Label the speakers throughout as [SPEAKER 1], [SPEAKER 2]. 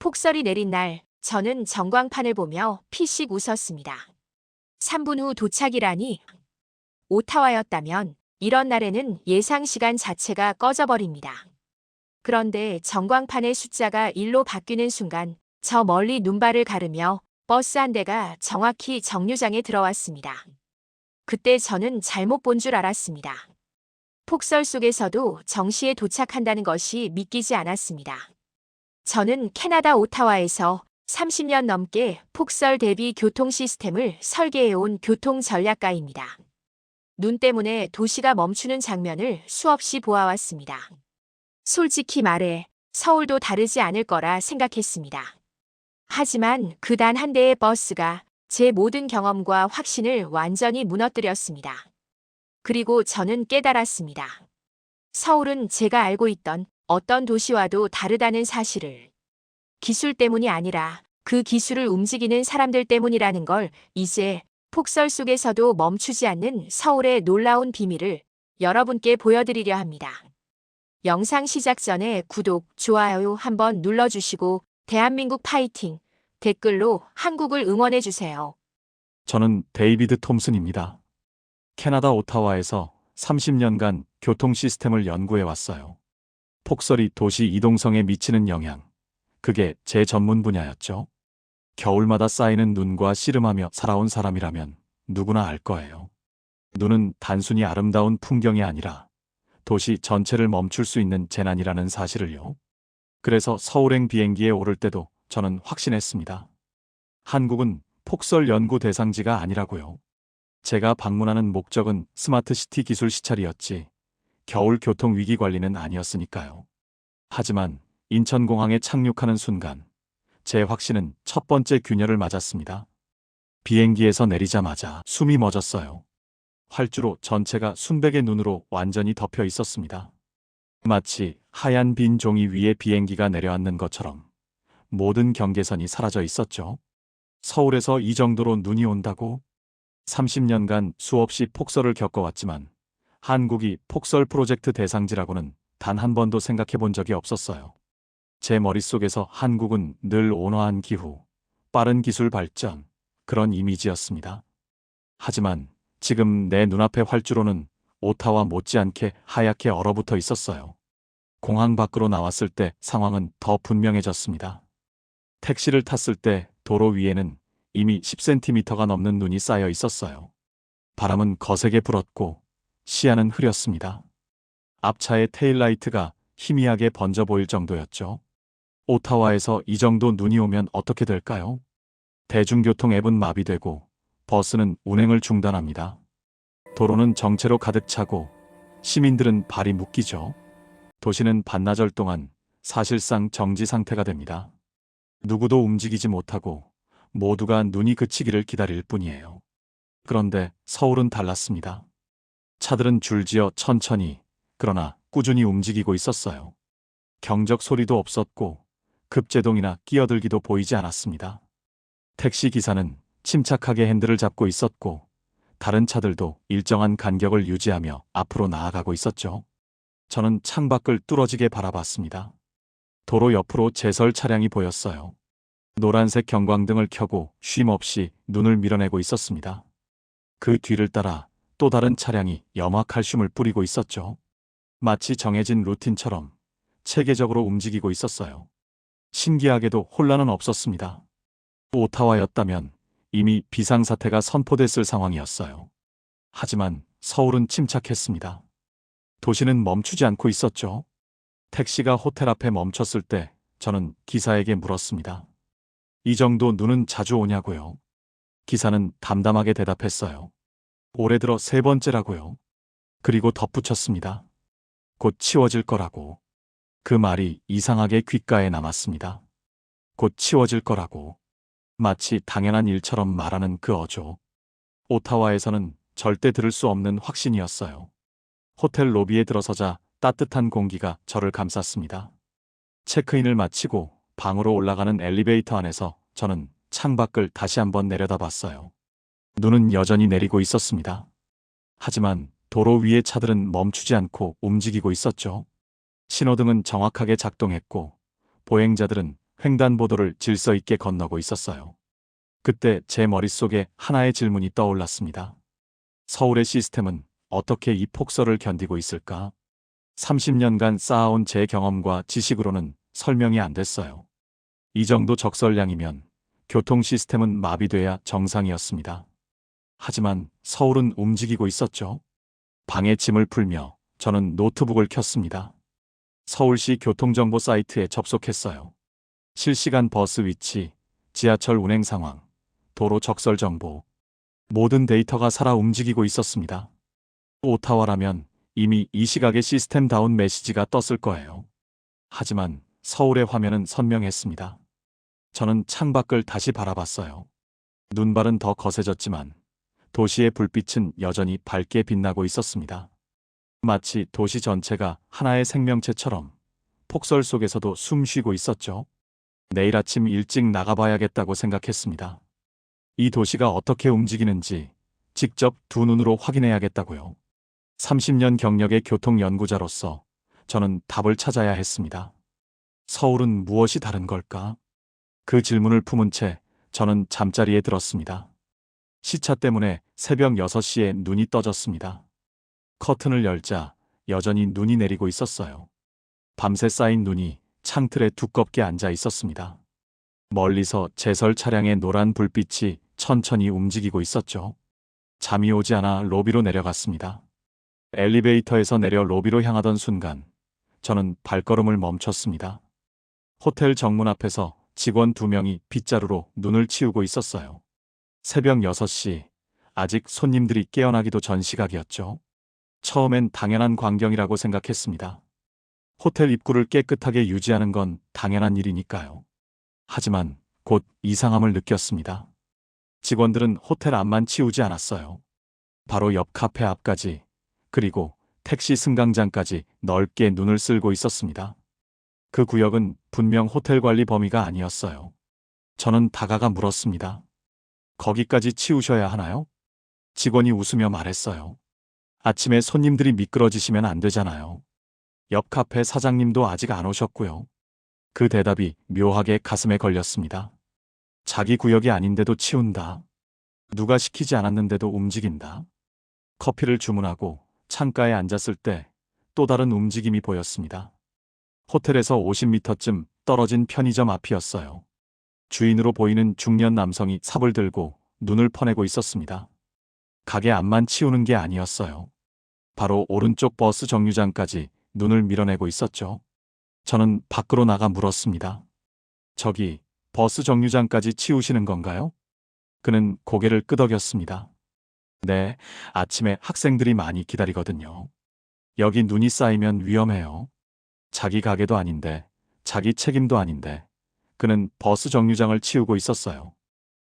[SPEAKER 1] 폭설이 내린 날, 저는 전광판을 보며 피식 웃었습니다. 3분 후 도착이라니. 오타와였다면 이런 날에는 예상 시간 자체가 꺼져버립니다. 그런데 전광판의 숫자가 1로 바뀌는 순간 저 멀리 눈발을 가르며 버스 한 대가 정확히 정류장에 들어왔습니다. 그때 저는 잘못 본 줄 알았습니다. 폭설 속에서도 정시에 도착한다는 것이 믿기지 않았습니다. 저는 캐나다 오타와에서 30년 넘게 폭설 대비 교통 시스템을 설계해온 교통 전략가입니다. 눈 때문에 도시가 멈추는 장면을 수없이 보아왔습니다. 솔직히 말해 서울도 다르지 않을 거라 생각했습니다. 하지만 그 단 한 대의 버스가 제 모든 경험과 확신을 완전히 무너뜨렸습니다. 그리고 저는 깨달았습니다. 서울은 제가 알고 있던 어떤 도시와도 다르다는 사실을. 기술 때문이 아니라 그 기술을 움직이는 사람들 때문이라는 걸 이제 폭설 속에서도 멈추지 않는 서울의 놀라운 비밀을 여러분께 보여드리려 합니다. 영상 시작 전에 구독, 좋아요 한번 눌러주시고 대한민국 파이팅! 댓글로 한국을 응원해주세요.
[SPEAKER 2] 저는 데이비드 톰슨입니다. 캐나다 오타와에서 30년간 교통 시스템을 연구해 왔어요. 폭설이 도시 이동성에 미치는 영향, 그게 제 전문 분야였죠. 겨울마다 쌓이는 눈과 씨름하며 살아온 사람이라면 누구나 알 거예요. 눈은 단순히 아름다운 풍경이 아니라 도시 전체를 멈출 수 있는 재난이라는 사실을요. 그래서 서울행 비행기에 오를 때도 저는 확신했습니다. 한국은 폭설 연구 대상지가 아니라고요. 제가 방문하는 목적은 스마트시티 기술 시찰이었지 겨울 교통 위기 관리는 아니었으니까요. 하지만 인천공항에 착륙하는 순간 제 확신은 첫 번째 균열을 맞았습니다. 비행기에서 내리자마자 숨이 멎었어요. 활주로 전체가 순백의 눈으로 완전히 덮여 있었습니다. 마치 하얀 빈 종이 위에 비행기가 내려앉는 것처럼 모든 경계선이 사라져 있었죠. 서울에서 이 정도로 눈이 온다고? 30년간 수없이 폭설을 겪어왔지만 한국이 폭설 프로젝트 대상지라고는 단 한 번도 생각해 본 적이 없었어요. 제 머릿속에서 한국은 늘 온화한 기후, 빠른 기술 발전, 그런 이미지였습니다. 하지만 지금 내 눈앞의 활주로는 오타와 못지않게 하얗게 얼어붙어 있었어요. 공항 밖으로 나왔을 때 상황은 더 분명해졌습니다. 택시를 탔을 때 도로 위에는 이미 10cm가 넘는 눈이 쌓여 있었어요. 바람은 거세게 불었고 시야는 흐렸습니다. 앞차의 테일라이트가 희미하게 번져 보일 정도였죠. 오타와에서 이 정도 눈이 오면 어떻게 될까요? 대중교통 앱은 마비되고 버스는 운행을 중단합니다. 도로는 정체로 가득 차고 시민들은 발이 묶이죠. 도시는 반나절 동안 사실상 정지 상태가 됩니다. 누구도 움직이지 못하고 모두가 눈이 그치기를 기다릴 뿐이에요. 그런데 서울은 달랐습니다. 차들은 줄지어 천천히, 그러나 꾸준히 움직이고 있었어요. 경적 소리도 없었고 급제동이나 끼어들기도 보이지 않았습니다. 택시 기사는 침착하게 핸들을 잡고 있었고 다른 차들도 일정한 간격을 유지하며 앞으로 나아가고 있었죠. 저는 창밖을 뚫어지게 바라봤습니다. 도로 옆으로 제설 차량이 보였어요. 노란색 경광등을 켜고 쉼없이 눈을 밀어내고 있었습니다. 그 뒤를 따라 또 다른 차량이 염화칼슘을 뿌리고 있었죠. 마치 정해진 루틴처럼 체계적으로 움직이고 있었어요. 신기하게도 혼란은 없었습니다. 오타와였다면 이미 비상사태가 선포됐을 상황이었어요. 하지만 서울은 침착했습니다. 도시는 멈추지 않고 있었죠. 택시가 호텔 앞에 멈췄을 때 저는 기사에게 물었습니다. 이 정도 눈은 자주 오냐고요? 기사는 담담하게 대답했어요. 올해 들어 세 번째라고요. 그리고 덧붙였습니다. 곧 치워질 거라고. 그 말이 이상하게 귓가에 남았습니다. 곧 치워질 거라고. 마치 당연한 일처럼 말하는 그 어조. 오타와에서는 절대 들을 수 없는 확신이었어요. 호텔 로비에 들어서자 따뜻한 공기가 저를 감쌌습니다. 체크인을 마치고 방으로 올라가는 엘리베이터 안에서 저는 창밖을 다시 한번 내려다봤어요. 눈은 여전히 내리고 있었습니다. 하지만 도로 위의 차들은 멈추지 않고 움직이고 있었죠. 신호등은 정확하게 작동했고 보행자들은 횡단보도를 질서 있게 건너고 있었어요. 그때 제 머릿속에 하나의 질문이 떠올랐습니다. 서울의 시스템은 어떻게 이 폭설을 견디고 있을까? 30년간 쌓아온 제 경험과 지식으로는 설명이 안 됐어요. 이 정도 적설량이면 교통 시스템은 마비돼야 정상이었습니다. 하지만 서울은 움직이고 있었죠. 방에 짐을 풀며 저는 노트북을 켰습니다. 서울시 교통정보 사이트에 접속했어요. 실시간 버스 위치, 지하철 운행 상황, 도로 적설 정보, 모든 데이터가 살아 움직이고 있었습니다. 오타와라면 이미 이 시각에 시스템 다운 메시지가 떴을 거예요. 하지만 서울의 화면은 선명했습니다. 저는 창밖을 다시 바라봤어요. 눈발은 더 거세졌지만 도시의 불빛은 여전히 밝게 빛나고 있었습니다. 마치 도시 전체가 하나의 생명체처럼 폭설 속에서도 숨 쉬고 있었죠. 내일 아침 일찍 나가봐야겠다고 생각했습니다. 이 도시가 어떻게 움직이는지 직접 두 눈으로 확인해야겠다고요. 30년 경력의 교통연구자로서 저는 답을 찾아야 했습니다. 서울은 무엇이 다른 걸까? 그 질문을 품은 채 저는 잠자리에 들었습니다. 시차 때문에 새벽 6시에 눈이 떠졌습니다. 커튼을 열자 여전히 눈이 내리고 있었어요. 밤새 쌓인 눈이 창틀에 두껍게 앉아 있었습니다. 멀리서 제설 차량의 노란 불빛이 천천히 움직이고 있었죠. 잠이 오지 않아 로비로 내려갔습니다. 엘리베이터에서 내려 로비로 향하던 순간 저는 발걸음을 멈췄습니다. 호텔 정문 앞에서 직원 2명이 빗자루로 눈을 치우고 있었어요. 새벽 6시, 아직 손님들이 깨어나기도 전 시각이었죠. 처음엔 당연한 광경이라고 생각했습니다. 호텔 입구를 깨끗하게 유지하는 건 당연한 일이니까요. 하지만 곧 이상함을 느꼈습니다. 직원들은 호텔 앞만 치우지 않았어요. 바로 옆 카페 앞까지, 그리고 택시 승강장까지 넓게 눈을 쓸고 있었습니다. 그 구역은 분명 호텔 관리 범위가 아니었어요. 저는 다가가 물었습니다. 거기까지 치우셔야 하나요? 직원이 웃으며 말했어요. 아침에 손님들이 미끄러지시면 안 되잖아요. 옆 카페 사장님도 아직 안 오셨고요. 그 대답이 묘하게 가슴에 걸렸습니다. 자기 구역이 아닌데도 치운다. 누가 시키지 않았는데도 움직인다. 커피를 주문하고 창가에 앉았을 때 또 다른 움직임이 보였습니다. 호텔에서 50m쯤 떨어진 편의점 앞이었어요. 주인으로 보이는 중년 남성이 삽을 들고 눈을 퍼내고 있었습니다. 가게 앞만 치우는 게 아니었어요. 바로 오른쪽 버스 정류장까지 눈을 밀어내고 있었죠. 저는 밖으로 나가 물었습니다. 저기 버스 정류장까지 치우시는 건가요? 그는 고개를 끄덕였습니다. 네, 아침에 학생들이 많이 기다리거든요. 여기 눈이 쌓이면 위험해요. 자기 가게도 아닌데, 자기 책임도 아닌데, 그는 버스 정류장을 치우고 있었어요.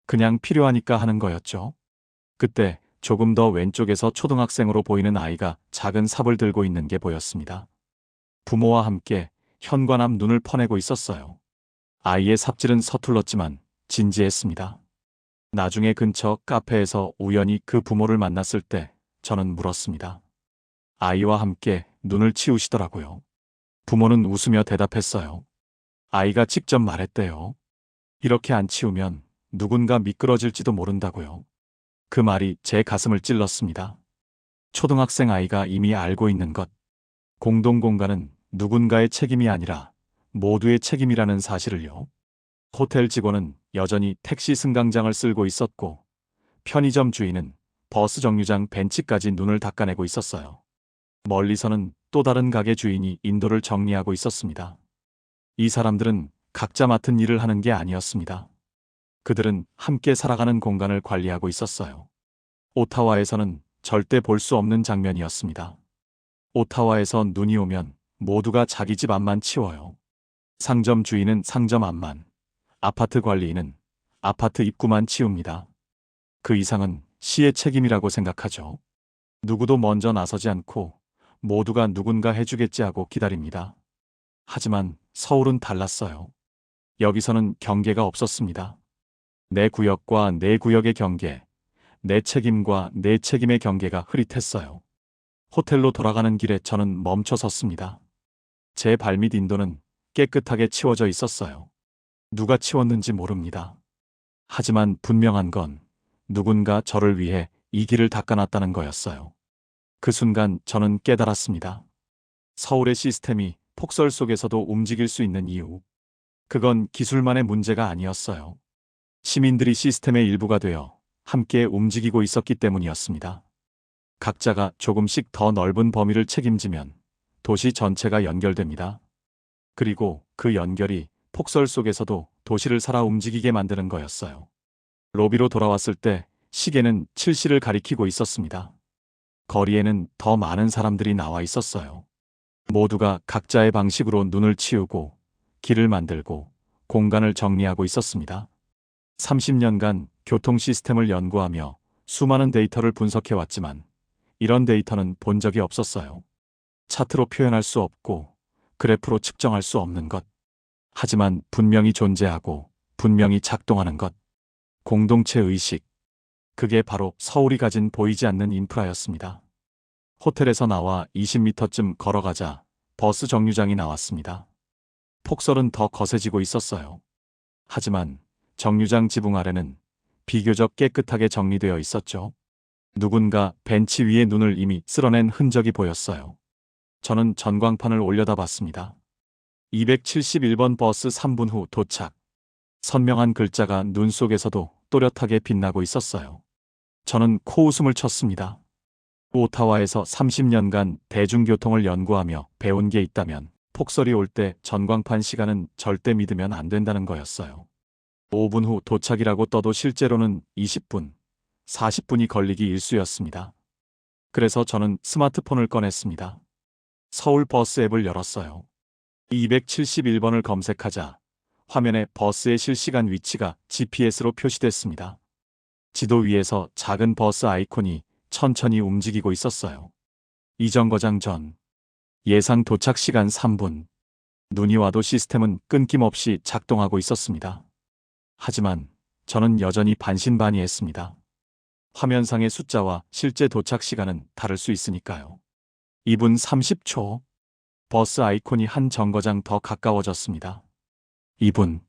[SPEAKER 2] 그냥 필요하니까 하는 거였죠. 그때 조금 더 왼쪽에서 초등학생으로 보이는 아이가 작은 삽을 들고 있는 게 보였습니다. 부모와 함께 현관 앞 눈을 퍼내고 있었어요. 아이의 삽질은 서툴렀지만 진지했습니다. 나중에 근처 카페에서 우연히 그 부모를 만났을 때 저는 물었습니다. 아이와 함께 눈을 치우시더라고요. 부모는 웃으며 대답했어요. 아이가 직접 말했대요. 이렇게 안 치우면 누군가 미끄러질지도 모른다고요. 그 말이 제 가슴을 찔렀습니다. 초등학생 아이가 이미 알고 있는 것. 공동공간은 누군가의 책임이 아니라 모두의 책임이라는 사실을요. 호텔 직원은 여전히 택시 승강장을 쓸고 있었고, 편의점 주인은 버스 정류장 벤치까지 눈을 닦아내고 있었어요. 멀리서는 또 다른 가게 주인이 인도를 정리하고 있었습니다. 이 사람들은 각자 맡은 일을 하는 게 아니었습니다. 그들은 함께 살아가는 공간을 관리하고 있었어요. 오타와에서는 절대 볼 수 없는 장면이었습니다. 오타와에서 눈이 오면 모두가 자기 집 앞만 치워요. 상점 주인은 상점 앞만, 아파트 관리인은 아파트 입구만 치웁니다. 그 이상은 시의 책임이라고 생각하죠. 누구도 먼저 나서지 않고 모두가 누군가 해주겠지 하고 기다립니다. 하지만 서울은 달랐어요. 여기서는 경계가 없었습니다. 내 구역과 내 구역의 경계, 내 책임과 내 책임의 경계가 흐릿했어요. 호텔로 돌아가는 길에 저는 멈춰 섰습니다. 제 발밑 인도는 깨끗하게 치워져 있었어요. 누가 치웠는지 모릅니다. 하지만 분명한 건 누군가 저를 위해 이 길을 닦아놨다는 거였어요. 그 순간 저는 깨달았습니다. 서울의 시스템이 폭설 속에서도 움직일 수 있는 이유. 그건 기술만의 문제가 아니었어요. 시민들이 시스템의 일부가 되어 함께 움직이고 있었기 때문이었습니다. 각자가 조금씩 더 넓은 범위를 책임지면 도시 전체가 연결됩니다. 그리고 그 연결이 폭설 속에서도 도시를 살아 움직이게 만드는 거였어요. 로비로 돌아왔을 때 시계는 7시를 가리키고 있었습니다. 거리에는 더 많은 사람들이 나와 있었어요. 모두가 각자의 방식으로 눈을 치우고 길을 만들고 공간을 정리하고 있었습니다. 30년간 교통 시스템을 연구하며 수많은 데이터를 분석해왔지만 이런 데이터는 본 적이 없었어요. 차트로 표현할 수 없고 그래프로 측정할 수 없는 것. 하지만 분명히 존재하고 분명히 작동하는 것. 공동체 의식. 그게 바로 서울이 가진 보이지 않는 인프라였습니다. 호텔에서 나와 20m쯤 걸어가자 버스 정류장이 나왔습니다. 폭설은 더 거세지고 있었어요. 하지만 정류장 지붕 아래는 비교적 깨끗하게 정리되어 있었죠. 누군가 벤치 위에 눈을 이미 쓸어낸 흔적이 보였어요. 저는 전광판을 올려다봤습니다. 271번 버스 3분 후 도착. 선명한 글자가 눈 속에서도 또렷하게 빛나고 있었어요. 저는 코웃음을 쳤습니다. 오타와에서 30년간 대중교통을 연구하며 배운 게 있다면 폭설이 올 때 전광판 시간은 절대 믿으면 안 된다는 거였어요. 5분 후 도착이라고 떠도 실제로는 20분, 40분이 걸리기 일쑤였습니다. 그래서 저는 스마트폰을 꺼냈습니다. 서울 버스 앱을 열었어요. 271번을 검색하자 화면에 버스의 실시간 위치가 GPS로 표시됐습니다. 지도 위에서 작은 버스 아이콘이 천천히 움직이고 있었어요. 이정거장 전. 예상 도착 시간 3분. 눈이 와도 시스템은 끊김없이 작동하고 있었습니다. 하지만 저는 여전히 반신반의했습니다. 화면상의 숫자와 실제 도착 시간은 다를 수 있으니까요. 2분 30초. 버스 아이콘이 한 정거장 더 가까워졌습니다. 2분.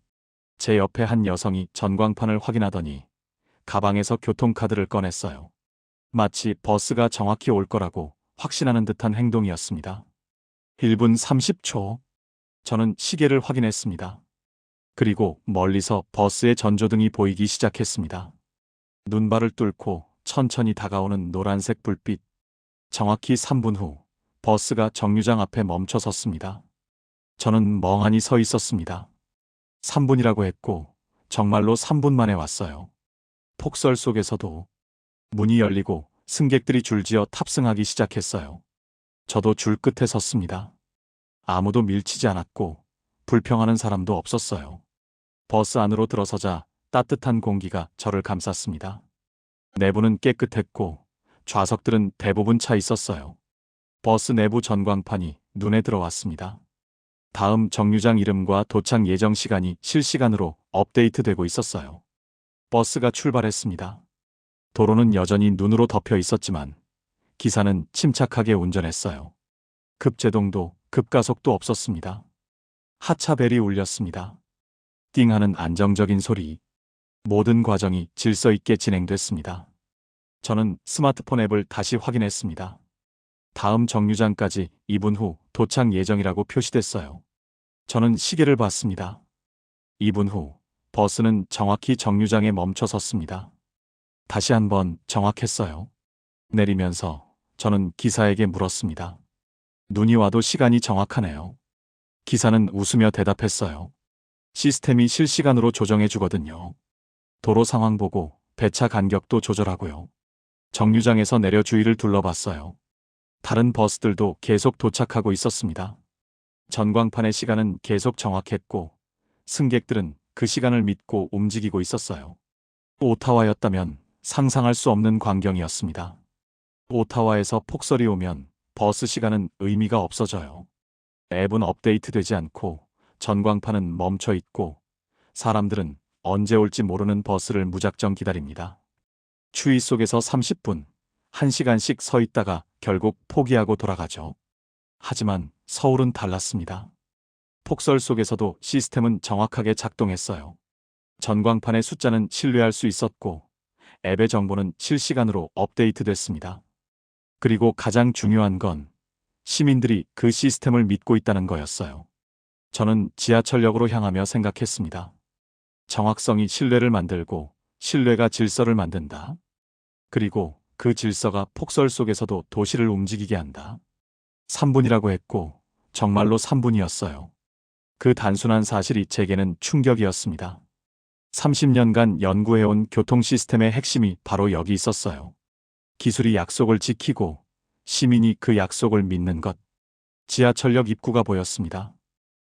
[SPEAKER 2] 제 옆에 한 여성이 전광판을 확인하더니 가방에서 교통카드를 꺼냈어요. 마치 버스가 정확히 올 거라고 확신하는 듯한 행동이었습니다. 1분 30초. 저는 시계를 확인했습니다. 그리고 멀리서 버스의 전조등이 보이기 시작했습니다. 눈발을 뚫고 천천히 다가오는 노란색 불빛. 정확히 3분 후 버스가 정류장 앞에 멈춰 섰습니다. 저는 멍하니 서 있었습니다. 3분이라고 했고 정말로 3분 만에 왔어요. 폭설 속에서도. 문이 열리고 승객들이 줄지어 탑승하기 시작했어요. 저도 줄 끝에 섰습니다. 아무도 밀치지 않았고 불평하는 사람도 없었어요. 버스 안으로 들어서자 따뜻한 공기가 저를 감쌌습니다. 내부는 깨끗했고 좌석들은 대부분 차 있었어요. 버스 내부 전광판이 눈에 들어왔습니다. 다음 정류장 이름과 도착 예정 시간이 실시간으로 업데이트되고 있었어요. 버스가 출발했습니다. 도로는 여전히 눈으로 덮여 있었지만 기사는 침착하게 운전했어요. 급제동도 급가속도 없었습니다. 하차벨이 울렸습니다. 띵하는 안정적인 소리. 모든 과정이 질서 있게 진행됐습니다. 저는 스마트폰 앱을 다시 확인했습니다. 다음 정류장까지 2분 후 도착 예정이라고 표시됐어요. 저는 시계를 봤습니다. 2분 후 버스는 정확히 정류장에 멈춰 섰습니다. 다시 한번 정확했어요. 내리면서 저는 기사에게 물었습니다. 눈이 와도 시간이 정확하네요. 기사는 웃으며 대답했어요. 시스템이 실시간으로 조정해 주거든요. 도로 상황 보고 배차 간격도 조절하고요. 정류장에서 내려 주위를 둘러봤어요. 다른 버스들도 계속 도착하고 있었습니다. 전광판의 시간은 계속 정확했고 승객들은 그 시간을 믿고 움직이고 있었어요. 오타와였다면 상상할 수 없는 광경이었습니다. 오타와에서 폭설이 오면 버스 시간은 의미가 없어져요. 앱은 업데이트되지 않고 전광판은 멈춰 있고 사람들은 언제 올지 모르는 버스를 무작정 기다립니다. 추위 속에서 30분, 1시간씩 서 있다가 결국 포기하고 돌아가죠. 하지만 서울은 달랐습니다. 폭설 속에서도 시스템은 정확하게 작동했어요. 전광판의 숫자는 신뢰할 수 있었고, 앱의 정보는 실시간으로 업데이트됐습니다. 그리고 가장 중요한 건 시민들이 그 시스템을 믿고 있다는 거였어요. 저는 지하철역으로 향하며 생각했습니다. 정확성이 신뢰를 만들고 신뢰가 질서를 만든다. 그리고 그 질서가 폭설 속에서도 도시를 움직이게 한다. 3분이라고 했고 정말로 3분이었어요. 그 단순한 사실이 제게는 충격이었습니다. 30년간 연구해온 교통 시스템의 핵심이 바로 여기 있었어요. 기술이 약속을 지키고 시민이 그 약속을 믿는 것. 지하철역 입구가 보였습니다.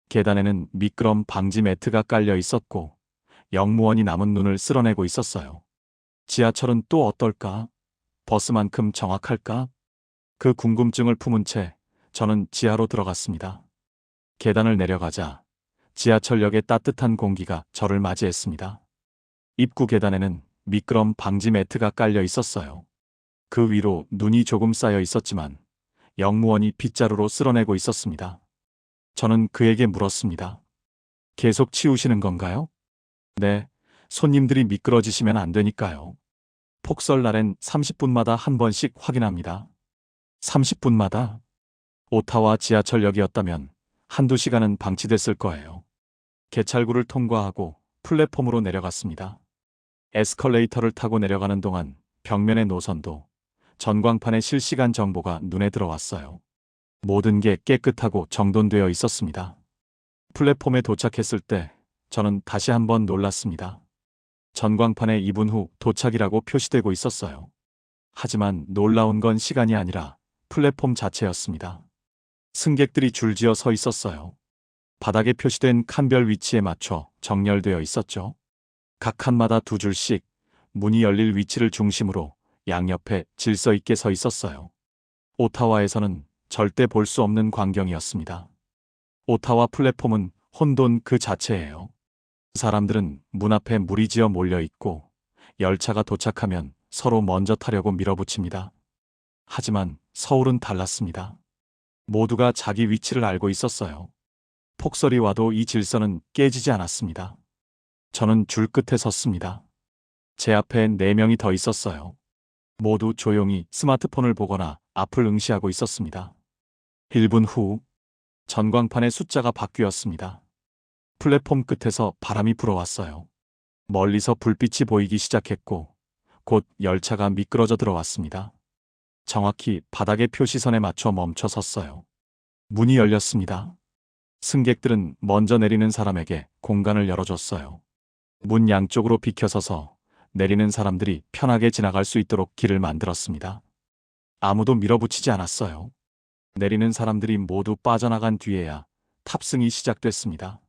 [SPEAKER 2] 계단에는 미끄럼 방지 매트가 깔려 있었고 역무원이 남은 눈을 쓸어내고 있었어요. 지하철은 또 어떨까? 버스만큼 정확할까? 그 궁금증을 품은 채 저는 지하로 들어갔습니다. 계단을 내려가자 지하철역의 따뜻한 공기가 저를 맞이했습니다. 입구 계단에는 미끄럼 방지 매트가 깔려 있었어요. 그 위로 눈이 조금 쌓여 있었지만 역무원이 빗자루로 쓸어내고 있었습니다. 저는 그에게 물었습니다. 계속 치우시는 건가요? 네, 손님들이 미끄러지시면 안 되니까요. 폭설날엔 30분마다 한 번씩 확인합니다. 30분마다? 오타와 지하철역이었다면 한두 시간은 방치됐을 거예요. 개찰구를 통과하고 플랫폼으로 내려갔습니다. 에스컬레이터를 타고 내려가는 동안 벽면의 노선도 전광판의 실시간 정보가 눈에 들어왔어요. 모든 게 깨끗하고 정돈되어 있었습니다. 플랫폼에 도착했을 때 저는 다시 한번 놀랐습니다. 전광판에 2분 후 도착이라고 표시되고 있었어요. 하지만 놀라운 건 시간이 아니라 플랫폼 자체였습니다. 승객들이 줄지어 서 있었어요. 바닥에 표시된 칸별 위치에 맞춰 정렬되어 있었죠. 각 칸마다 두 줄씩 문이 열릴 위치를 중심으로 양옆에 질서 있게 서 있었어요. 오타와에서는 절대 볼 수 없는 광경이었습니다. 오타와 플랫폼은 혼돈 그 자체예요. 사람들은 문 앞에 무리지어 몰려 있고 열차가 도착하면 서로 먼저 타려고 밀어붙입니다. 하지만 서울은 달랐습니다. 모두가 자기 위치를 알고 있었어요. 폭설이 와도 이 질서는 깨지지 않았습니다. 저는 줄 끝에 섰습니다. 제 앞에 4명이 더 있었어요. 모두 조용히 스마트폰을 보거나 앞을 응시하고 있었습니다. 1분 후 전광판의 숫자가 바뀌었습니다. 플랫폼 끝에서 바람이 불어왔어요. 멀리서 불빛이 보이기 시작했고 곧 열차가 미끄러져 들어왔습니다. 정확히 바닥의 표시선에 맞춰 멈춰 섰어요. 문이 열렸습니다. 승객들은 먼저 내리는 사람에게 공간을 열어줬어요. 문 양쪽으로 비켜서서 내리는 사람들이 편하게 지나갈 수 있도록 길을 만들었습니다. 아무도 밀어붙이지 않았어요. 내리는 사람들이 모두 빠져나간 뒤에야 탑승이 시작됐습니다.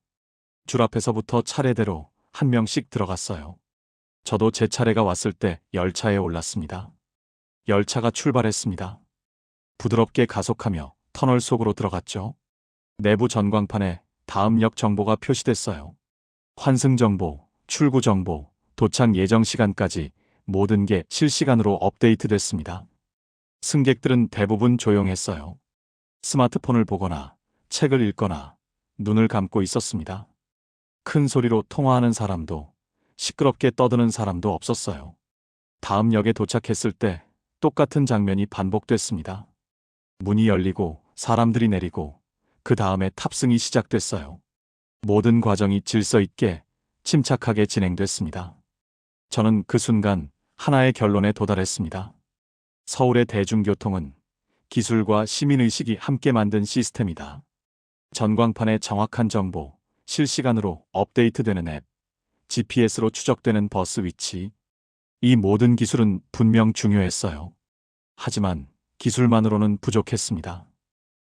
[SPEAKER 2] 줄 앞에서부터 차례대로 한 명씩 들어갔어요. 저도 제 차례가 왔을 때 열차에 올랐습니다. 열차가 출발했습니다. 부드럽게 가속하며 터널 속으로 들어갔죠. 내부 전광판에 다음 역 정보가 표시됐어요. 환승 정보, 출구 정보, 도착 예정 시간까지 모든 게 실시간으로 업데이트됐습니다. 승객들은 대부분 조용했어요. 스마트폰을 보거나 책을 읽거나 눈을 감고 있었습니다. 큰 소리로 통화하는 사람도 시끄럽게 떠드는 사람도 없었어요. 다음 역에 도착했을 때 똑같은 장면이 반복됐습니다. 문이 열리고 사람들이 내리고 그 다음에 탑승이 시작됐어요. 모든 과정이 질서 있게 침착하게 진행됐습니다. 저는 그 순간 하나의 결론에 도달했습니다. 서울의 대중교통은 기술과 시민의식이 함께 만든 시스템이다. 전광판의 정확한 정보, 실시간으로 업데이트되는 앱, GPS로 추적되는 버스 위치. 이 모든 기술은 분명 중요했어요. 하지만 기술만으로는 부족했습니다.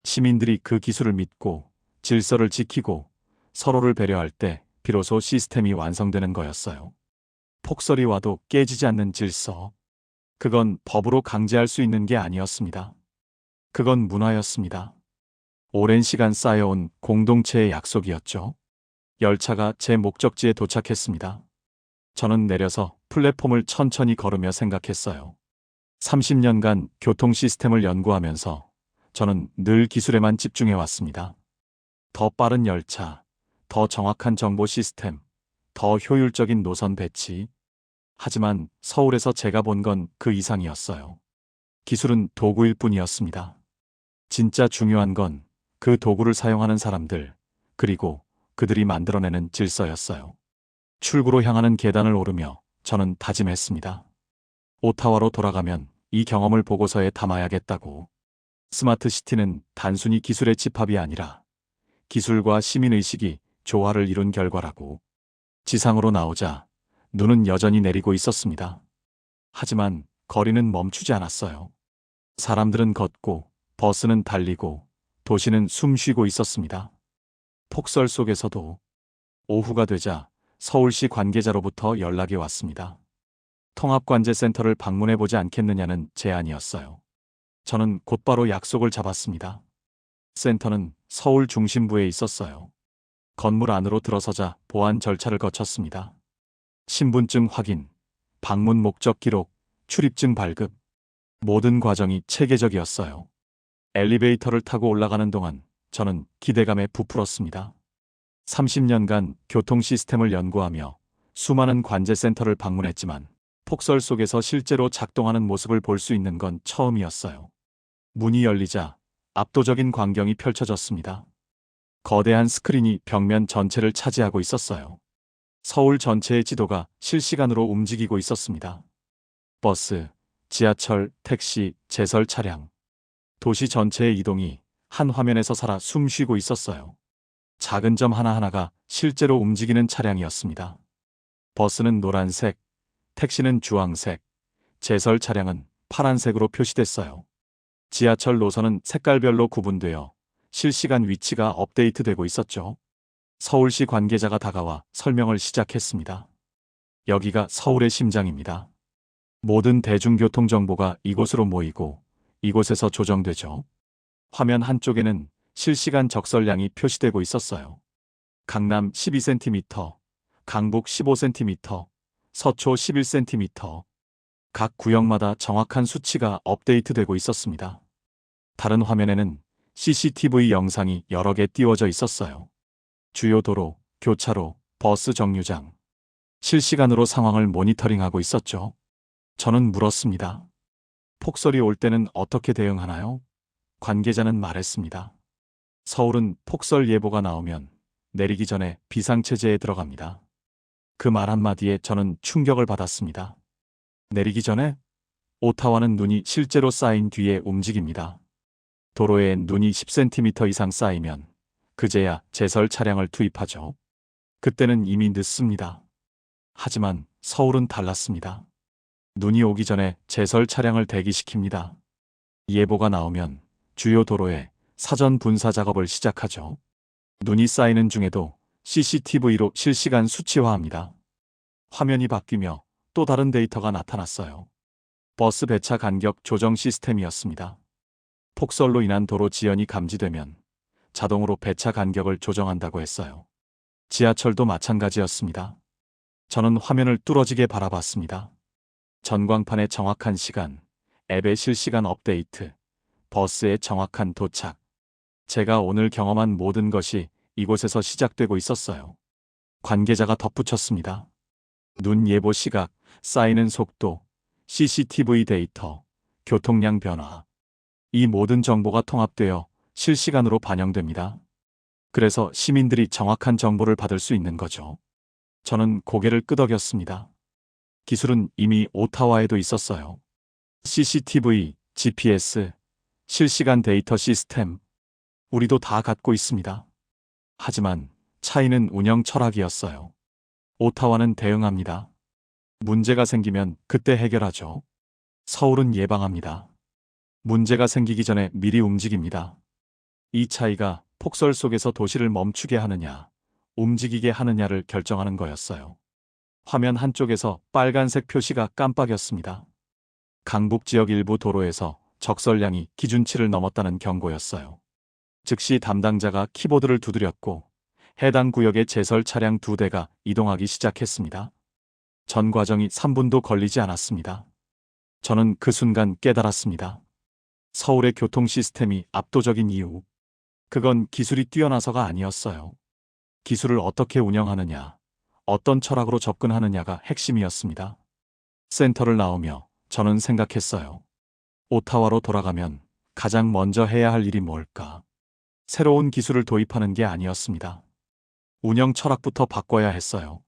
[SPEAKER 2] 시민들이 그 기술을 믿고 질서를 지키고 서로를 배려할 때 비로소 시스템이 완성되는 거였어요. 폭설이 와도 깨지지 않는 질서. 그건 법으로 강제할 수 있는 게 아니었습니다. 그건 문화였습니다. 오랜 시간 쌓여온 공동체의 약속이었죠. 열차가 제 목적지에 도착했습니다. 저는 내려서 플랫폼을 천천히 걸으며 생각했어요. 30년간 교통 시스템을 연구하면서 저는 늘 기술에만 집중해 왔습니다. 더 빠른 열차, 더 정확한 정보 시스템, 더 효율적인 노선 배치. 하지만 서울에서 제가 본 건 그 이상이었어요. 기술은 도구일 뿐이었습니다. 진짜 중요한 건 그 도구를 사용하는 사람들, 그리고 그들이 만들어내는 질서였어요. 출구로 향하는 계단을 오르며 저는 다짐했습니다. 오타와로 돌아가면 이 경험을 보고서에 담아야겠다고. 스마트 시티는 단순히 기술의 집합이 아니라 기술과 시민의식이 조화를 이룬 결과라고. 지상으로 나오자 눈은 여전히 내리고 있었습니다. 하지만 거리는 멈추지 않았어요. 사람들은 걷고 버스는 달리고 도시는 숨 쉬고 있었습니다. 폭설 속에서도. 오후가 되자 서울시 관계자로부터 연락이 왔습니다. 통합관제센터를 방문해보지 않겠느냐는 제안이었어요. 저는 곧바로 약속을 잡았습니다. 센터는 서울 중심부에 있었어요. 건물 안으로 들어서자 보안 절차를 거쳤습니다. 신분증 확인, 방문 목적 기록, 출입증 발급. 모든 과정이 체계적이었어요. 엘리베이터를 타고 올라가는 동안 저는 기대감에 부풀었습니다. 30년간 교통 시스템을 연구하며 수많은 관제센터를 방문했지만 폭설 속에서 실제로 작동하는 모습을 볼 수 있는 건 처음이었어요. 문이 열리자 압도적인 광경이 펼쳐졌습니다. 거대한 스크린이 벽면 전체를 차지하고 있었어요. 서울 전체의 지도가 실시간으로 움직이고 있었습니다. 버스, 지하철, 택시, 제설 차량. 도시 전체의 이동이 한 화면에서 살아 숨쉬고 있었어요. 작은 점 하나하나가 실제로 움직이는 차량이었습니다. 버스는 노란색, 택시는 주황색, 제설 차량은 파란색으로 표시됐어요. 지하철 노선은 색깔별로 구분되어 실시간 위치가 업데이트되고 있었죠. 서울시 관계자가 다가와 설명을 시작했습니다. 여기가 서울의 심장입니다. 모든 대중교통 정보가 이곳으로 모이고 이곳에서 조정되죠. 화면 한쪽에는 실시간 적설량이 표시되고 있었어요. 강남 12cm, 강북 15cm, 서초 11cm. 각 구역마다 정확한 수치가 업데이트되고 있었습니다. 다른 화면에는 CCTV 영상이 여러 개 띄워져 있었어요. 주요 도로, 교차로, 버스 정류장. 실시간으로 상황을 모니터링하고 있었죠. 저는 물었습니다. 폭설이 올 때는 어떻게 대응하나요? 관계자는 말했습니다. 서울은 폭설 예보가 나오면 내리기 전에 비상체제에 들어갑니다. 그 말 한마디에 저는 충격을 받았습니다. 내리기 전에? 오타와는 눈이 실제로 쌓인 뒤에 움직입니다. 도로에 눈이 10cm 이상 쌓이면 그제야 제설 차량을 투입하죠. 그때는 이미 늦습니다. 하지만 서울은 달랐습니다. 눈이 오기 전에 제설 차량을 대기시킵니다. 예보가 나오면 주요 도로에 사전 분사 작업을 시작하죠. 눈이 쌓이는 중에도 CCTV로 실시간 수치화합니다. 화면이 바뀌며 또 다른 데이터가 나타났어요. 버스 배차 간격 조정 시스템이었습니다. 폭설로 인한 도로 지연이 감지되면 자동으로 배차 간격을 조정한다고 했어요. 지하철도 마찬가지였습니다. 저는 화면을 뚫어지게 바라봤습니다. 전광판의 정확한 시간, 앱의 실시간 업데이트, 버스의 정확한 도착. 제가 오늘 경험한 모든 것이 이곳에서 시작되고 있었어요. 관계자가 덧붙였습니다. 눈 예보 시각, 쌓이는 속도, CCTV 데이터, 교통량 변화. 이 모든 정보가 통합되어 실시간으로 반영됩니다. 그래서 시민들이 정확한 정보를 받을 수 있는 거죠. 저는 고개를 끄덕였습니다. 기술은 이미 오타와에도 있었어요. CCTV, GPS, 실시간 데이터 시스템. 우리도 다 갖고 있습니다. 하지만 차이는 운영 철학이었어요. 오타와는 대응합니다. 문제가 생기면 그때 해결하죠. 서울은 예방합니다. 문제가 생기기 전에 미리 움직입니다. 이 차이가 폭설 속에서 도시를 멈추게 하느냐, 움직이게 하느냐를 결정하는 거였어요. 화면 한쪽에서 빨간색 표시가 깜빡였습니다. 강북 지역 일부 도로에서 적설량이 기준치를 넘었다는 경고였어요. 즉시 담당자가 키보드를 두드렸고 해당 구역의 제설 차량 2대가 이동하기 시작했습니다. 전 과정이 3분도 걸리지 않았습니다. 저는 그 순간 깨달았습니다. 서울의 교통 시스템이 압도적인 이유. 그건 기술이 뛰어나서가 아니었어요. 기술을 어떻게 운영하느냐, 어떤 철학으로 접근하느냐가 핵심이었습니다. 센터를 나오며 저는 생각했어요. 오타와로 돌아가면 가장 먼저 해야 할 일이 뭘까? 새로운 기술을 도입하는 게 아니었습니다. 운영 철학부터 바꿔야 했어요.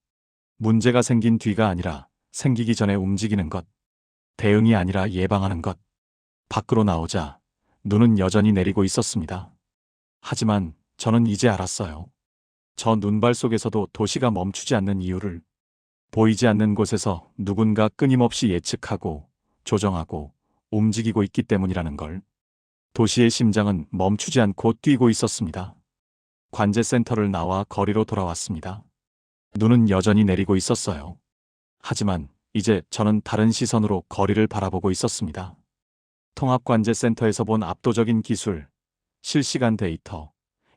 [SPEAKER 2] 문제가 생긴 뒤가 아니라 생기기 전에 움직이는 것. 대응이 아니라 예방하는 것. 밖으로 나오자 눈은 여전히 내리고 있었습니다. 하지만 저는 이제 알았어요. 저 눈발 속에서도 도시가 멈추지 않는 이유를. 보이지 않는 곳에서 누군가 끊임없이 예측하고 조정하고 움직이고 있기 때문이라는 걸. 도시의 심장은 멈추지 않고 뛰고 있었습니다. 관제센터를 나와 거리로 돌아왔습니다. 눈은 여전히 내리고 있었어요. 하지만 이제 저는 다른 시선으로 거리를 바라보고 있었습니다. 통합관제센터에서 본 압도적인 기술, 실시간 데이터,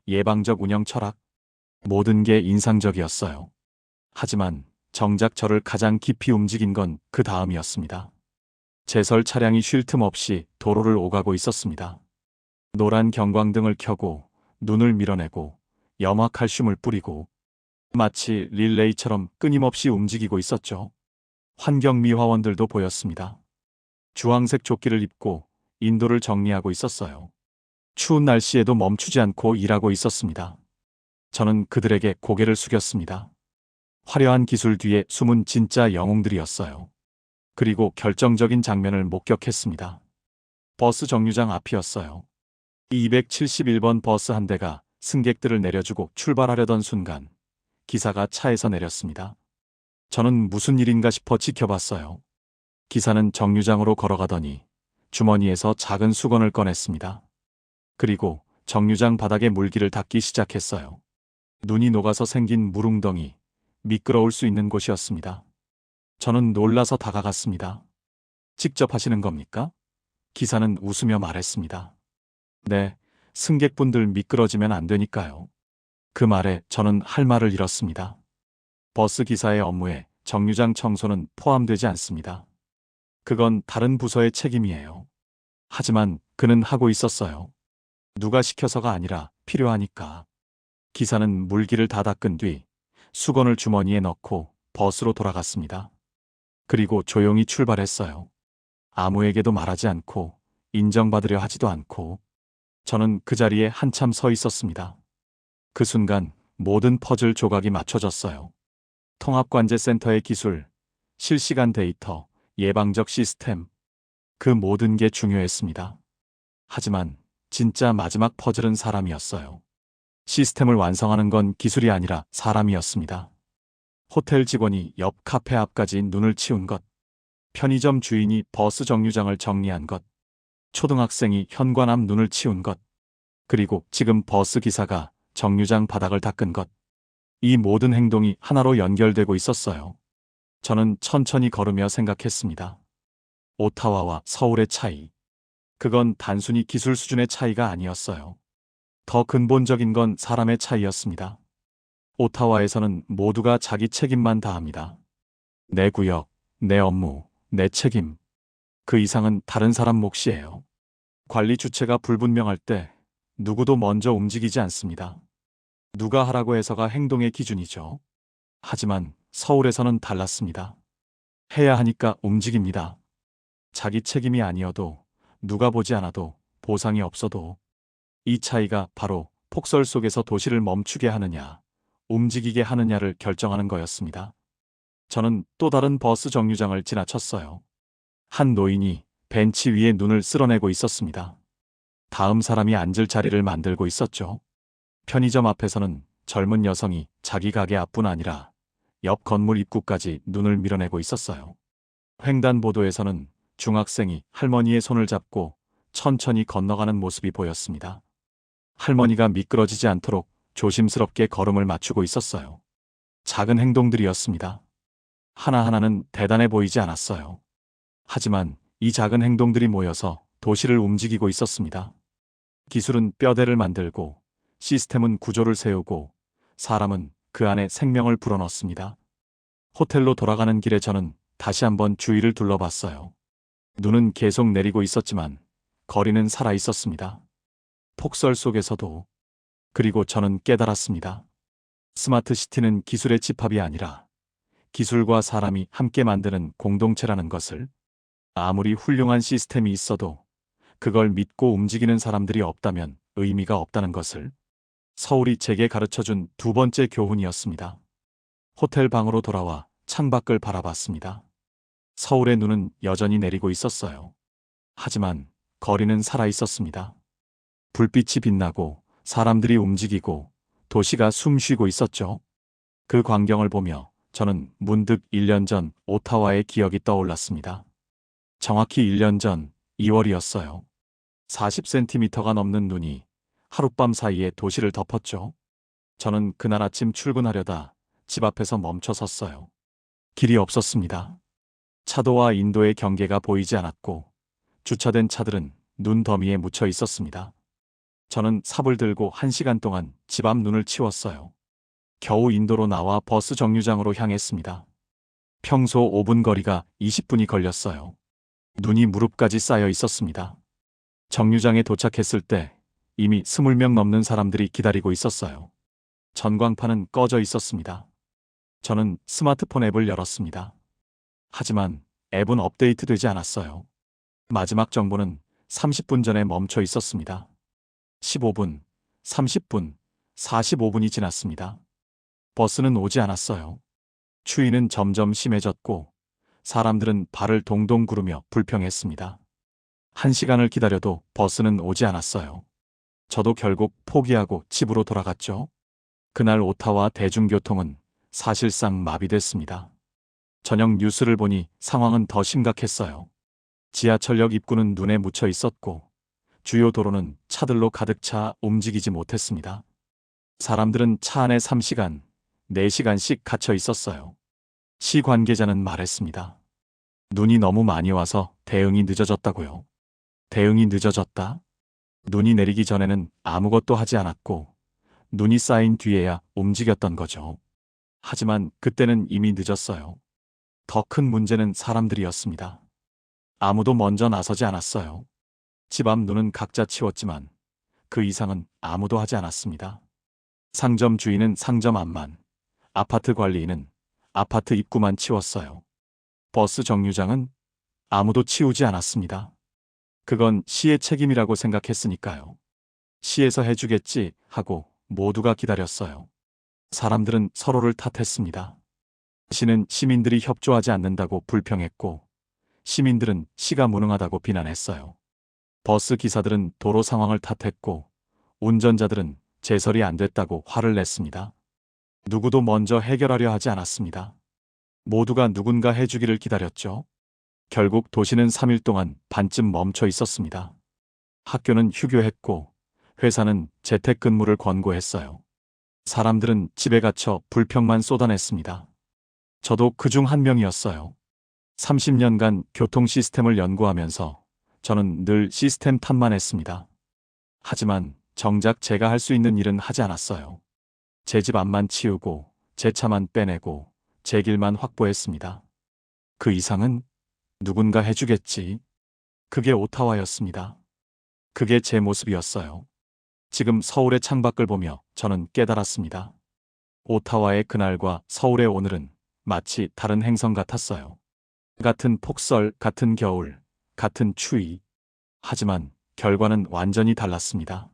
[SPEAKER 2] 예방적 운영 철학, 모든 게 인상적이었어요. 하지만 정작 저를 가장 깊이 움직인 건 그 다음이었습니다. 제설 차량이 쉴 틈 없이 도로를 오가고 있었습니다. 노란 경광등을 켜고 눈을 밀어내고 염화칼슘을 뿌리고 마치 릴레이처럼 끊임없이 움직이고 있었죠. 환경미화원들도 보였습니다. 주황색 조끼를 입고 인도를 정리하고 있었어요. 추운 날씨에도 멈추지 않고 일하고 있었습니다. 저는 그들에게 고개를 숙였습니다. 화려한 기술 뒤에 숨은 진짜 영웅들이었어요. 그리고 결정적인 장면을 목격했습니다. 버스 정류장 앞이었어요. 271번 버스 한 대가 승객들을 내려주고 출발하려던 순간 기사가 차에서 내렸습니다. 저는 무슨 일인가 싶어 지켜봤어요. 기사는 정류장으로 걸어가더니 주머니에서 작은 수건을 꺼냈습니다. 그리고 정류장 바닥에 물기를 닦기 시작했어요. 눈이 녹아서 생긴 물웅덩이, 미끄러울 수 있는 곳이었습니다. 저는 놀라서 다가갔습니다. 직접 하시는 겁니까? 기사는 웃으며 말했습니다. 네, 승객분들 미끄러지면 안 되니까요. 그 말에 저는 할 말을 잃었습니다. 버스 기사의 업무에 정류장 청소는 포함되지 않습니다. 그건 다른 부서의 책임이에요. 하지만 그는 하고 있었어요. 누가 시켜서가 아니라 필요하니까. 기사는 물기를 다 닦은 뒤 수건을 주머니에 넣고 버스로 돌아갔습니다. 그리고 조용히 출발했어요. 아무에게도 말하지 않고 인정받으려 하지도 않고. 저는 그 자리에 한참 서 있었습니다. 그 순간 모든 퍼즐 조각이 맞춰졌어요. 통합관제센터의 기술, 실시간 데이터, 예방적 시스템, 그 모든 게 중요했습니다. 하지만 진짜 마지막 퍼즐은 사람이었어요. 시스템을 완성하는 건 기술이 아니라 사람이었습니다. 호텔 직원이 옆 카페 앞까지 눈을 치운 것, 편의점 주인이 버스 정류장을 정리한 것, 초등학생이 현관 앞 눈을 치운 것, 그리고 지금 버스 기사가 정류장 바닥을 닦은 것. 이 모든 행동이 하나로 연결되고 있었어요. 저는 천천히 걸으며 생각했습니다. 오타와와 서울의 차이. 그건 단순히 기술 수준의 차이가 아니었어요. 더 근본적인 건 사람의 차이였습니다. 오타와에서는 모두가 자기 책임만 다합니다. 내 구역, 내 업무, 내 책임. 그 이상은 다른 사람 몫이에요. 관리 주체가 불분명할 때 누구도 먼저 움직이지 않습니다. 누가 하라고 해서가 행동의 기준이죠. 하지만 서울에서는 달랐습니다. 해야 하니까 움직입니다. 자기 책임이 아니어도, 누가 보지 않아도, 보상이 없어도. 이 차이가 바로 폭설 속에서 도시를 멈추게 하느냐, 움직이게 하느냐를 결정하는 거였습니다. 저는 또 다른 버스 정류장을 지나쳤어요. 한 노인이 벤치 위에 눈을 쓸어내고 있었습니다. 다음 사람이 앉을 자리를 만들고 있었죠. 편의점 앞에서는 젊은 여성이 자기 가게 앞뿐 아니라 옆 건물 입구까지 눈을 밀어내고 있었어요. 횡단보도에서는 중학생이 할머니의 손을 잡고 천천히 건너가는 모습이 보였습니다. 할머니가 미끄러지지 않도록 조심스럽게 걸음을 맞추고 있었어요. 작은 행동들이었습니다. 하나하나는 대단해 보이지 않았어요. 하지만 이 작은 행동들이 모여서 도시를 움직이고 있었습니다. 기술은 뼈대를 만들고, 시스템은 구조를 세우고, 사람은 그 안에 생명을 불어넣습니다. 호텔로 돌아가는 길에 저는 다시 한번 주위를 둘러봤어요. 눈은 계속 내리고 있었지만 거리는 살아 있었습니다. 폭설 속에서도 그리고 저는 깨달았습니다. 스마트 시티는 기술의 집합이 아니라 기술과 사람이 함께 만드는 공동체라는 것을, 아무리 훌륭한 시스템이 있어도 그걸 믿고 움직이는 사람들이 없다면 의미가 없다는 것을 서울이 제게 가르쳐준 두 번째 교훈이었습니다. 호텔 방으로 돌아와 창밖을 바라봤습니다. 서울의 눈은 여전히 내리고 있었어요. 하지만 거리는 살아 있었습니다. 불빛이 빛나고 사람들이 움직이고 도시가 숨 쉬고 있었죠. 그 광경을 보며 저는 문득 1년 전 오타와의 기억이 떠올랐습니다. 정확히 1년 전 2월이었어요. 40cm가 넘는 눈이 하룻밤 사이에 도시를 덮었죠. 저는 그날 아침 출근하려다 집 앞에서 멈춰 섰어요. 길이 없었습니다. 차도와 인도의 경계가 보이지 않았고 주차된 차들은 눈 더미에 묻혀 있었습니다. 저는 삽을 들고 1시간 동안 집 앞 눈을 치웠어요. 겨우 인도로 나와 버스 정류장으로 향했습니다. 평소 5분 거리가 20분이 걸렸어요. 눈이 무릎까지 쌓여 있었습니다. 정류장에 도착했을 때 이미 20명 넘는 사람들이 기다리고 있었어요. 전광판은 꺼져 있었습니다. 저는 스마트폰 앱을 열었습니다. 하지만 앱은 업데이트되지 않았어요. 마지막 정보는 30분 전에 멈춰 있었습니다. 15분, 30분, 45분이 지났습니다. 버스는 오지 않았어요. 추위는 점점 심해졌고 사람들은 발을 동동 구르며 불평했습니다. 1시간을 기다려도 버스는 오지 않았어요. 저도 결국 포기하고 집으로 돌아갔죠. 그날 오타와 대중교통은 사실상 마비됐습니다. 저녁 뉴스를 보니 상황은 더 심각했어요. 지하철역 입구는 눈에 묻혀 있었고 주요 도로는 차들로 가득 차 움직이지 못했습니다. 사람들은 차 안에 3시간, 4시간씩 갇혀 있었어요. 시 관계자는 말했습니다. 눈이 너무 많이 와서 대응이 늦어졌다고요. 대응이 늦어졌다? 눈이 내리기 전에는 아무것도 하지 않았고 눈이 쌓인 뒤에야 움직였던 거죠. 하지만 그때는 이미 늦었어요. 더 큰 문제는 사람들이었습니다. 아무도 먼저 나서지 않았어요. 집 앞 눈은 각자 치웠지만 그 이상은 아무도 하지 않았습니다. 상점 주인은 상점 앞만, 아파트 관리인은 아파트 입구만 치웠어요. 버스 정류장은 아무도 치우지 않았습니다. 그건 시의 책임이라고 생각했으니까요. 시에서 해주겠지 하고 모두가 기다렸어요. 사람들은 서로를 탓했습니다. 시는 시민들이 협조하지 않는다고 불평했고 시민들은 시가 무능하다고 비난했어요. 버스 기사들은 도로 상황을 탓했고 운전자들은 제설이 안 됐다고 화를 냈습니다. 누구도 먼저 해결하려 하지 않았습니다. 모두가 누군가 해주기를 기다렸죠. 결국 도시는 3일 동안 반쯤 멈춰 있었습니다. 학교는 휴교했고 회사는 재택근무를 권고했어요. 사람들은 집에 갇혀 불평만 쏟아냈습니다. 저도 그중 한 명이었어요. 30년간 교통 시스템을 연구하면서 저는 늘 시스템 탓만 했습니다. 하지만 정작 제가 할 수 있는 일은 하지 않았어요. 제 집 앞만 치우고 제 차만 빼내고 제 길만 확보했습니다. 그 이상은 누군가 해주겠지. 그게 오타와였습니다. 그게 제 모습이었어요. 지금 서울의 창밖을 보며 저는 깨달았습니다. 오타와의 그날과 서울의 오늘은 마치 다른 행성 같았어요. 같은 폭설, 같은 겨울, 같은 추위. 하지만 결과는 완전히 달랐습니다.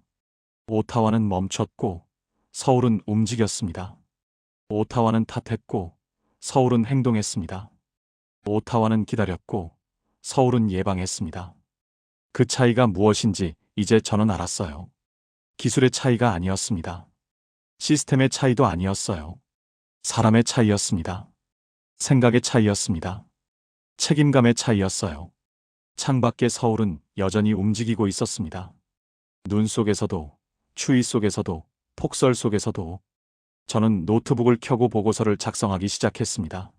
[SPEAKER 2] 오타와는 멈췄고 서울은 움직였습니다. 오타와는 탓했고 서울은 행동했습니다. 오타와는 기다렸고 서울은 예방했습니다. 그 차이가 무엇인지 이제 저는 알았어요. 기술의 차이가 아니었습니다. 시스템의 차이도 아니었어요. 사람의 차이였습니다. 생각의 차이였습니다. 책임감의 차이였어요. 창밖의 서울은 여전히 움직이고 있었습니다. 눈 속에서도, 추위 속에서도, 폭설 속에서도 저는 노트북을 켜고 보고서를 작성하기 시작했습니다.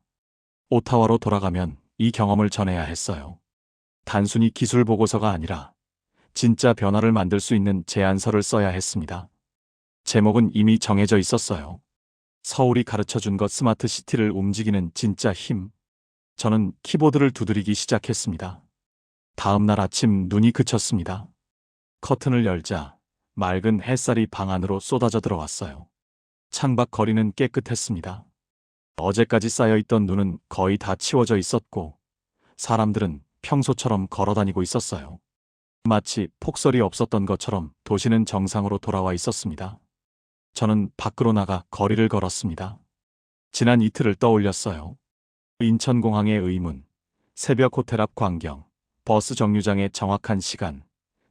[SPEAKER 2] 오타와로 돌아가면 이 경험을 전해야 했어요. 단순히 기술 보고서가 아니라 진짜 변화를 만들 수 있는 제안서를 써야 했습니다. 제목은 이미 정해져 있었어요. 서울이 가르쳐준 것, 스마트 시티를 움직이는 진짜 힘. 저는 키보드를 두드리기 시작했습니다. 다음 날 아침 눈이 그쳤습니다. 커튼을 열자 맑은 햇살이 방 안으로 쏟아져 들어왔어요. 창밖 거리는 깨끗했습니다. 어제까지 쌓여있던 눈은 거의 다 치워져 있었고 사람들은 평소처럼 걸어다니고 있었어요. 마치 폭설이 없었던 것처럼 도시는 정상으로 돌아와 있었습니다. 저는 밖으로 나가 거리를 걸었습니다. 지난 이틀을 떠올렸어요. 인천공항의 의문, 새벽 호텔 앞 광경, 버스 정류장의 정확한 시간,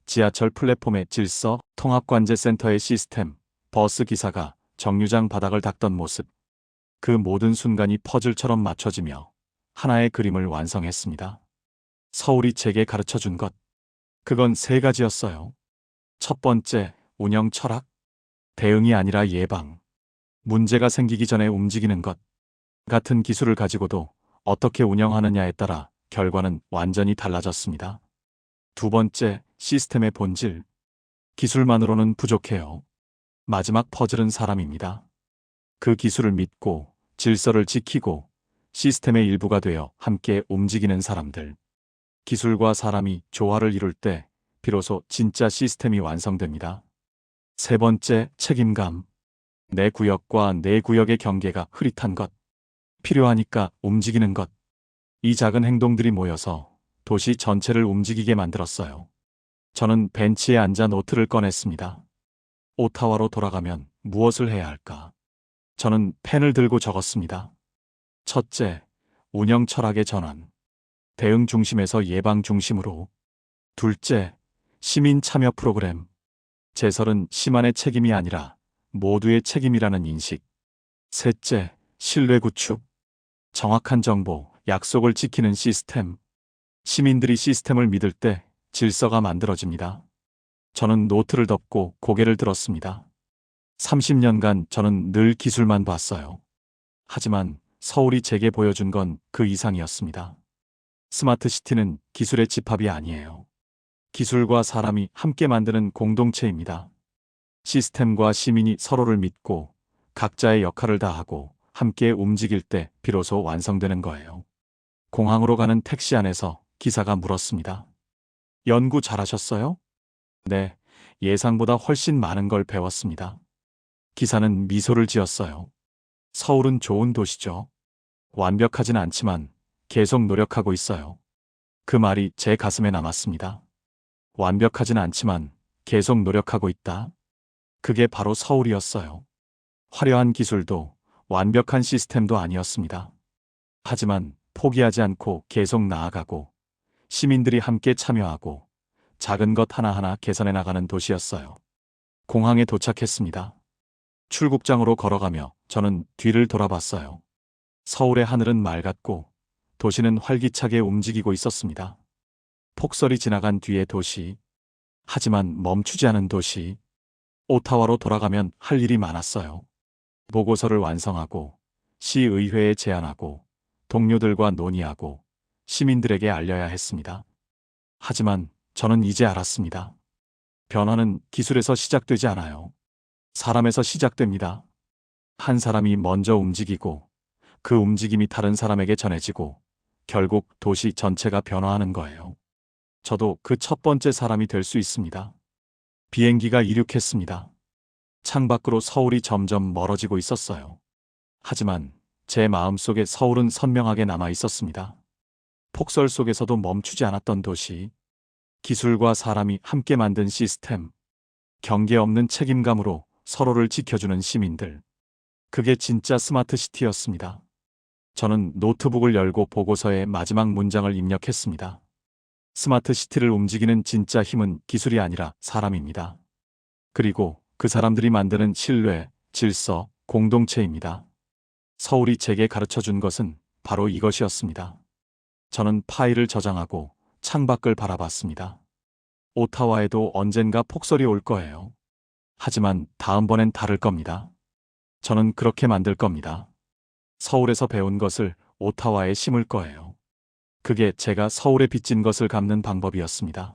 [SPEAKER 2] 지하철 플랫폼의 질서, 통합관제센터의 시스템, 버스 기사가 정류장 바닥을 닦던 모습. 그 모든 순간이 퍼즐처럼 맞춰지며 하나의 그림을 완성했습니다. 서울이 제게 가르쳐준 것. 그건 세 가지였어요. 첫 번째, 운영 철학. 대응이 아니라 예방. 문제가 생기기 전에 움직이는 것. 같은 기술을 가지고도 어떻게 운영하느냐에 따라 결과는 완전히 달라졌습니다. 두 번째, 시스템의 본질. 기술만으로는 부족해요. 마지막 퍼즐은 사람입니다. 그 기술을 믿고 질서를 지키고 시스템의 일부가 되어 함께 움직이는 사람들. 기술과 사람이 조화를 이룰 때 비로소 진짜 시스템이 완성됩니다. 세 번째, 책임감. 내 구역과 내 구역의 경계가 흐릿한 것. 필요하니까 움직이는 것. 이 작은 행동들이 모여서 도시 전체를 움직이게 만들었어요. 저는 벤치에 앉아 노트를 꺼냈습니다. 오타와로 돌아가면 무엇을 해야 할까? 저는 펜을 들고 적었습니다. 첫째, 운영 철학의 전환. 대응 중심에서 예방 중심으로. 둘째, 시민 참여 프로그램. 제설은 시만의 책임이 아니라 모두의 책임이라는 인식. 셋째, 신뢰 구축. 정확한 정보, 약속을 지키는 시스템. 시민들이 시스템을 믿을 때 질서가 만들어집니다. 저는 노트를 덮고 고개를 들었습니다. 30년간 저는 늘 기술만 봤어요. 하지만 서울이 제게 보여준 건 그 이상이었습니다. 스마트 시티는 기술의 집합이 아니에요. 기술과 사람이 함께 만드는 공동체입니다. 시스템과 시민이 서로를 믿고 각자의 역할을 다하고 함께 움직일 때 비로소 완성되는 거예요. 공항으로 가는 택시 안에서 기사가 물었습니다. 연구 잘하셨어요? 네, 예상보다 훨씬 많은 걸 배웠습니다. 기사는 미소를 지었어요. 서울은 좋은 도시죠. 완벽하진 않지만 계속 노력하고 있어요. 그 말이 제 가슴에 남았습니다. 완벽하진 않지만 계속 노력하고 있다. 그게 바로 서울이었어요. 화려한 기술도 완벽한 시스템도 아니었습니다. 하지만 포기하지 않고 계속 나아가고 시민들이 함께 참여하고 작은 것 하나하나 개선해 나가는 도시였어요. 공항에 도착했습니다. 출국장으로 걸어가며 저는 뒤를 돌아봤어요. 서울의 하늘은 맑았고 도시는 활기차게 움직이고 있었습니다. 폭설이 지나간 뒤의 도시. 하지만 멈추지 않은 도시. 오타와로 돌아가면 할 일이 많았어요. 보고서를 완성하고 시의회에 제안하고 동료들과 논의하고 시민들에게 알려야 했습니다. 하지만 저는 이제 알았습니다. 변화는 기술에서 시작되지 않아요. 사람에서 시작됩니다. 한 사람이 먼저 움직이고 그 움직임이 다른 사람에게 전해지고 결국 도시 전체가 변화하는 거예요. 저도 그 첫 번째 사람이 될 수 있습니다. 비행기가 이륙했습니다. 창밖으로 서울이 점점 멀어지고 있었어요. 하지만 제 마음속에 서울은 선명하게 남아 있었습니다. 폭설 속에서도 멈추지 않았던 도시, 기술과 사람이 함께 만든 시스템, 경계 없는 책임감으로 서로를 지켜주는 시민들. 그게 진짜 스마트 시티였습니다. 저는 노트북을 열고 보고서의 마지막 문장을 입력했습니다. 스마트 시티를 움직이는 진짜 힘은 기술이 아니라 사람입니다. 그리고 그 사람들이 만드는 신뢰, 질서, 공동체입니다. 서울이 제게 가르쳐준 것은 바로 이것이었습니다. 저는 파일을 저장하고 창밖을 바라봤습니다. 오타와에도 언젠가 폭설이 올 거예요. 하지만 다음번엔 다를 겁니다. 저는 그렇게 만들 겁니다. 서울에서 배운 것을 오타와에 심을 거예요. 그게 제가 서울에 빚진 것을 갚는 방법이었습니다.